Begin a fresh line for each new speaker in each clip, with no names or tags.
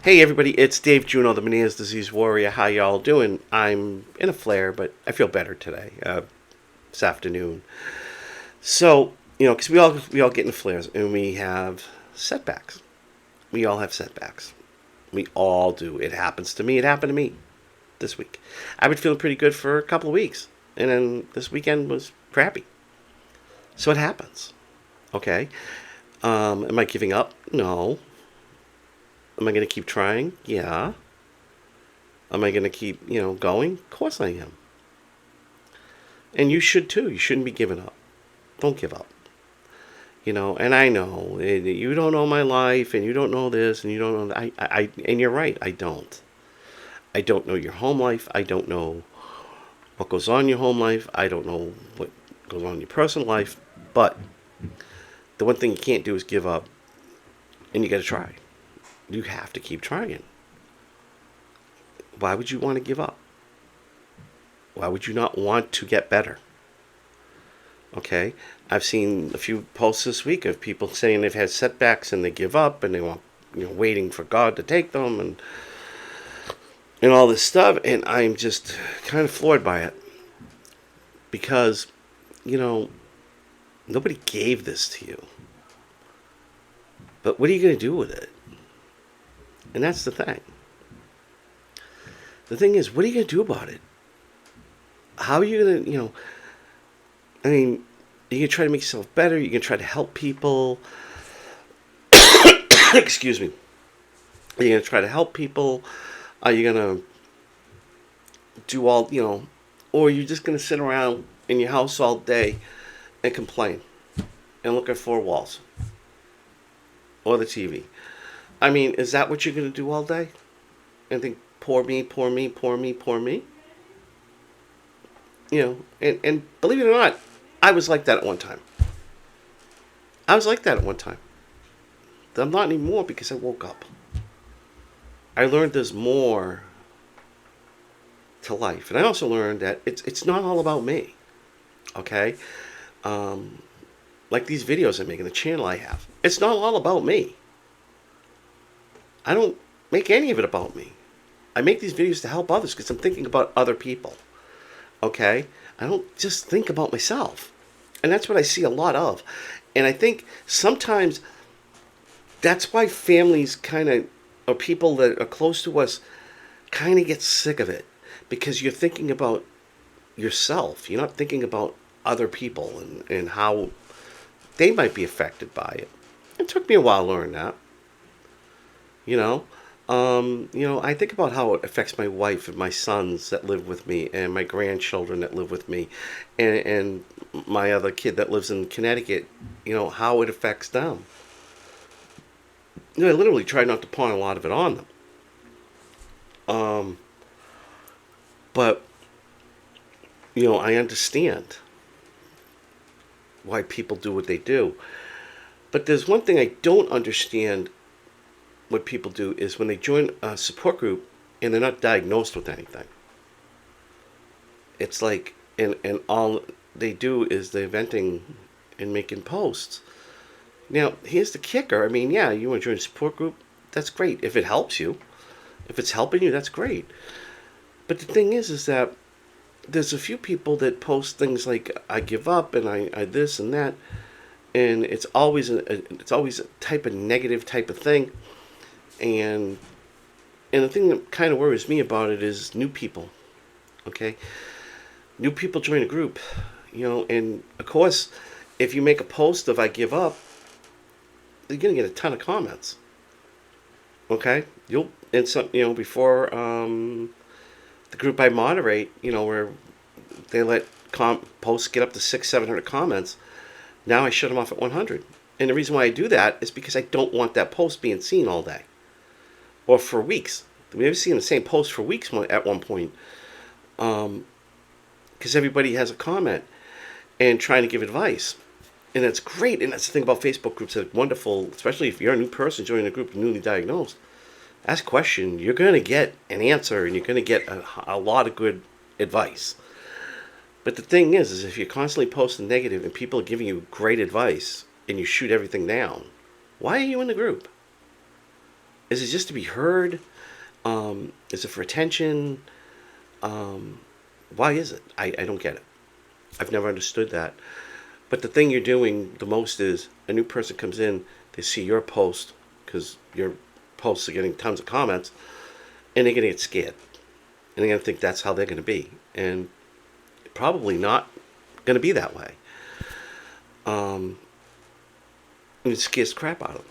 Hey everybody, it's Dave Juno, the Meniere's Disease Warrior. How y'all doing? I'm in a flare, but I feel better today, this afternoon. So, because we all get in flares and we have setbacks. We all have setbacks. We all do. It happens to me. It happened to me this week. I've been feeling pretty good for a couple of weeks, and then this weekend was crappy. So it happens. Okay. Am I giving up? No. Am I going to keep trying? Yeah. Am I going to keep, going? Of course I am. And you should too. You shouldn't be giving up. Don't give up. And I know you don't know my life, and you don't know this, and you don't know. And you're right. I don't. I don't know your home life. I don't know what goes on in your home life. I don't know what goes on in your personal life. But the one thing you can't do is give up, and you got to try. You have to keep trying. Why would you want to give up? Why would you not want to get better? Okay, I've seen a few posts this week of people saying they've had setbacks and they give up and they want, waiting for God to take them and all this stuff, and I'm just kind of floored by it because, nobody gave this to you. But what are you going to do with it? And that's the thing. The thing is, what are you going to do about it? How are you going to, I mean, you can try to make yourself better. You can try to help people. Excuse me. Are you going to try to help people? Are you going to do all, or are you just going to sit around in your house all day and complain and look at four walls or the TV? I mean, is that what you're going to do all day? And think, poor me, poor me, poor me, poor me? And believe it or not, I was like that at one time. I'm not anymore because I woke up. I learned there's more to life. And I also learned that it's not all about me. Okay? Like these videos I make in the channel I have. It's not all about me. I don't make any of it about me. I make these videos to help others because I'm thinking about other people. Okay? I don't just think about myself. And that's what I see a lot of. And I think sometimes that's why families kind of, or people that are close to us, kind of get sick of it. Because you're thinking about yourself. You're not thinking about other people and how they might be affected by it. It took me a while to learn that. I think about how it affects my wife and my sons that live with me and my grandchildren that live with me and my other kid that lives in Connecticut, how it affects them. I literally try not to pawn a lot of it on them. But, I understand why people do what they do. But there's one thing I don't understand what people do is when they join a support group and they're not diagnosed with anything. It's like, and all they do is they're venting and making posts. Now, here's the kicker. I mean, yeah, you want to join a support group? That's great. If it helps you, if it's helping you, that's great. But the thing is that there's a few people that post things like, I give up and I this and that. And it's always a type of negative type of thing. And the thing that kind of worries me about it is new people. Okay? New people join a group. And of course, if you make a post of I give up, you're going to get a ton of comments. Okay? Before the group I moderate, where they let posts get up to 600-700 comments, now I shut them off at 100. And the reason why I do that is because I don't want that post being seen all day. Or for weeks. We've seen the same post for weeks at one point. Because everybody has a comment and trying to give advice. And that's great. And that's the thing about Facebook groups. It's wonderful, especially if you're a new person joining a group newly diagnosed. Ask a question. You're going to get an answer and you're going to get a lot of good advice. But the thing is if you're constantly posting negative and people are giving you great advice and you shoot everything down, why are you in the group? Is it just to be heard? Is it for attention? Why is it? I don't get it. I've never understood that. But the thing you're doing the most is a new person comes in, they see your post, because your posts are getting tons of comments, and they're going to get scared. And they're going to think that's how they're going to be. And probably not going to be that way. And it scares the crap out of them.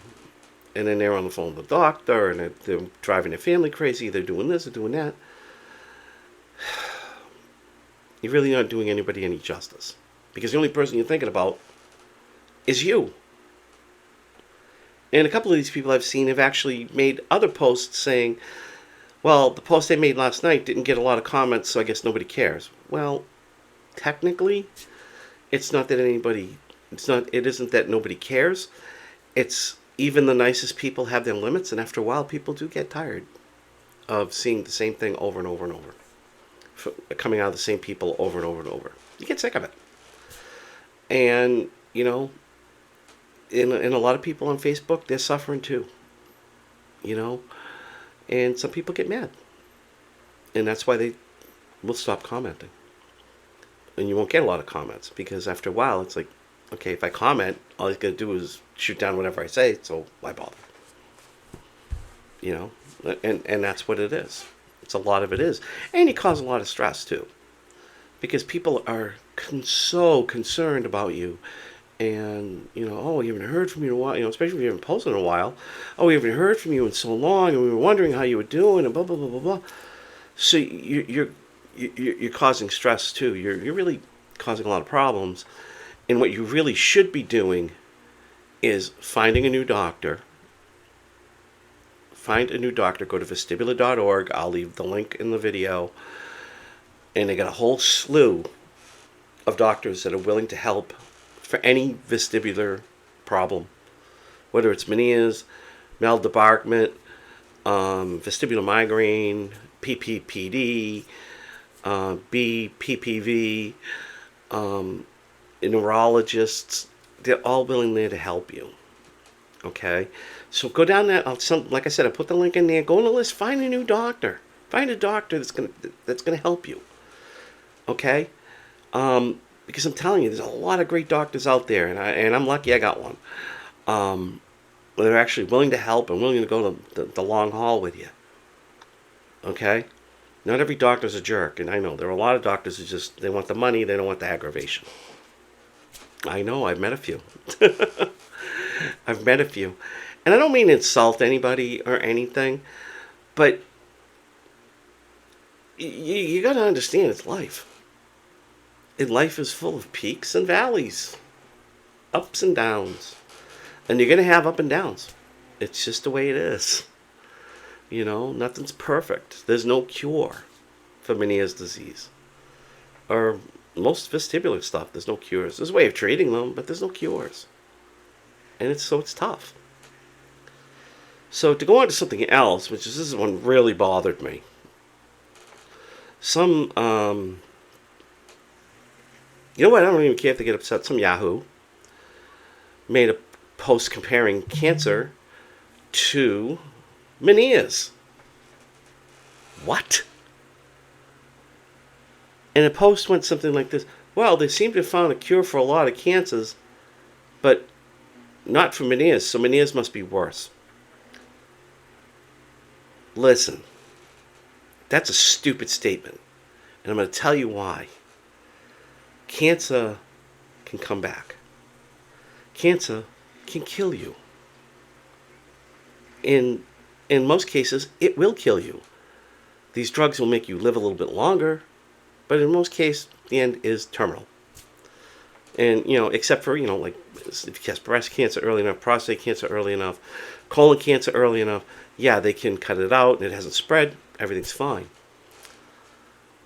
And then they're on the phone with the doctor, and they're driving their family crazy. They're doing this, they're doing that. You're really not doing anybody any justice. Because the only person you're thinking about is you. And a couple of these people I've seen have actually made other posts saying, well, the post they made last night didn't get a lot of comments, so I guess nobody cares. Well, technically, it isn't that nobody cares. It's even the nicest people have their limits, and after a while, people do get tired of seeing the same thing over and over and over. Coming out of the same people over and over and over. You get sick of it. And, you know, in a lot of people on Facebook, they're suffering too. You know? And some people get mad. And that's why they will stop commenting. And you won't get a lot of comments, because after a while, it's like, okay, if I comment, all he's going to do is shoot down whatever I say, so why bother? You know? And that's what it is. It's a lot of it is. And you cause a lot of stress, too. Because people are so concerned about you. And, you know, oh, we haven't heard from you in a while. You know, especially if you haven't posted in a while. Oh, we haven't heard from you in so long, and we were wondering how you were doing, and blah, blah, blah, blah, blah. So you're causing stress, too. You're really causing a lot of problems. And what you really should be doing is finding a new doctor. Find a new doctor. Go to vestibular.org. I'll leave the link in the video. And they got a whole slew of doctors that are willing to help for any vestibular problem. Whether it's Meniere's, maldebarkment, vestibular migraine, PPPD, BPPV, neurologists. They're all willing there to help you. Okay? So go down there. Like I said, I put the link in there. Go on the list. Find a new doctor. Find a doctor that's gonna help you. Okay? Because I'm telling you, there's a lot of great doctors out there, and I'm lucky I got one. They're actually willing to help and willing to go the long haul with you. Okay? Not every doctor's a jerk, and I know there are a lot of doctors who they want the money, they don't want the aggravation. I know, I've met a few. I've met a few. And I don't mean to insult anybody or anything, but you got to understand it's life. And life is full of peaks and valleys, ups and downs. And you're going to have up and downs. It's just the way it is. You know, nothing's perfect. There's no cure for Meniere's disease. Or most vestibular stuff, there's no cures. There's a way of treating them, but there's no cures. And it's tough. So to go on to something else, this is one really bothered me. Some, you know what, I don't even care if they get upset. Some Yahoo made a post comparing cancer to Meniere's. What? And the post went something like this. Well, they seem to have found a cure for a lot of cancers, but not for Meniere's, so Meniere's must be worse. Listen, that's a stupid statement, and I'm going to tell you why. Cancer can come back. Cancer can kill you. In most cases, it will kill you. These drugs will make you live a little bit longer, but in most cases, the end is terminal. And, you know, except for, you know, like if you catch breast cancer early enough, prostate cancer early enough, colon cancer early enough, yeah, they can cut it out and it hasn't spread. Everything's fine.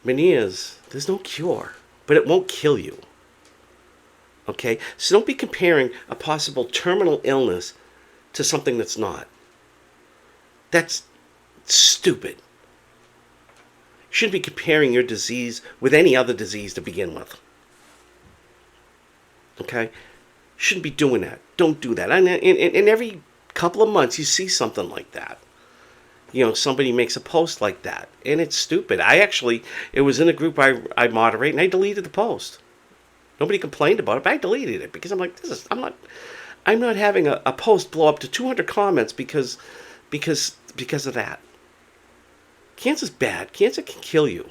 Meniere's, there's no cure, but it won't kill you. Okay? So don't be comparing a possible terminal illness to something that's not. That's stupid. You shouldn't be comparing your disease with any other disease to begin with. Okay? Shouldn't be doing that. Don't do that. And every couple of months you see something like that. somebody makes a post like that, and it's stupid. It was in a group I moderate, and I deleted the post. Nobody complained about it, but I deleted it because I'm like, I'm not having a post blow up to 200 comments because of that. Cancer's bad. Cancer can kill you.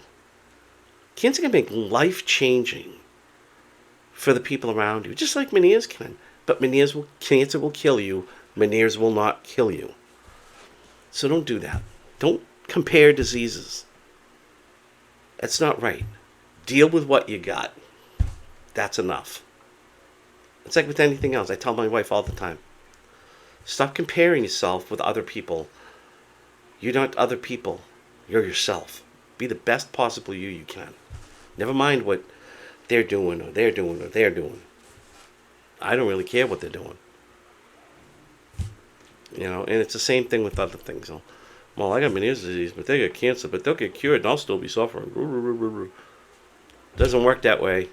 Cancer can make life changing for the people around you, just like Meniere's can. But cancer will kill you. Meniere's will not kill you. So don't do that. Don't compare diseases. That's not right. Deal with what you got. That's enough. It's like with anything else. I tell my wife all the time, stop comparing yourself with other people. You're not other people. You're yourself. Be the best possible you can. Never mind what they're doing or they're doing or they're doing. I don't really care what they're doing. And it's the same thing with other things. Well, I got Meniere's disease, but they get cancer, but they'll get cured and I'll still be suffering. Doesn't work that way.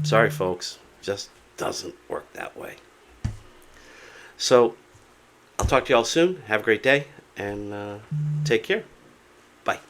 Sorry, folks. Just doesn't work that way. So, I'll talk to y'all soon. Have a great day, and take care. Bye.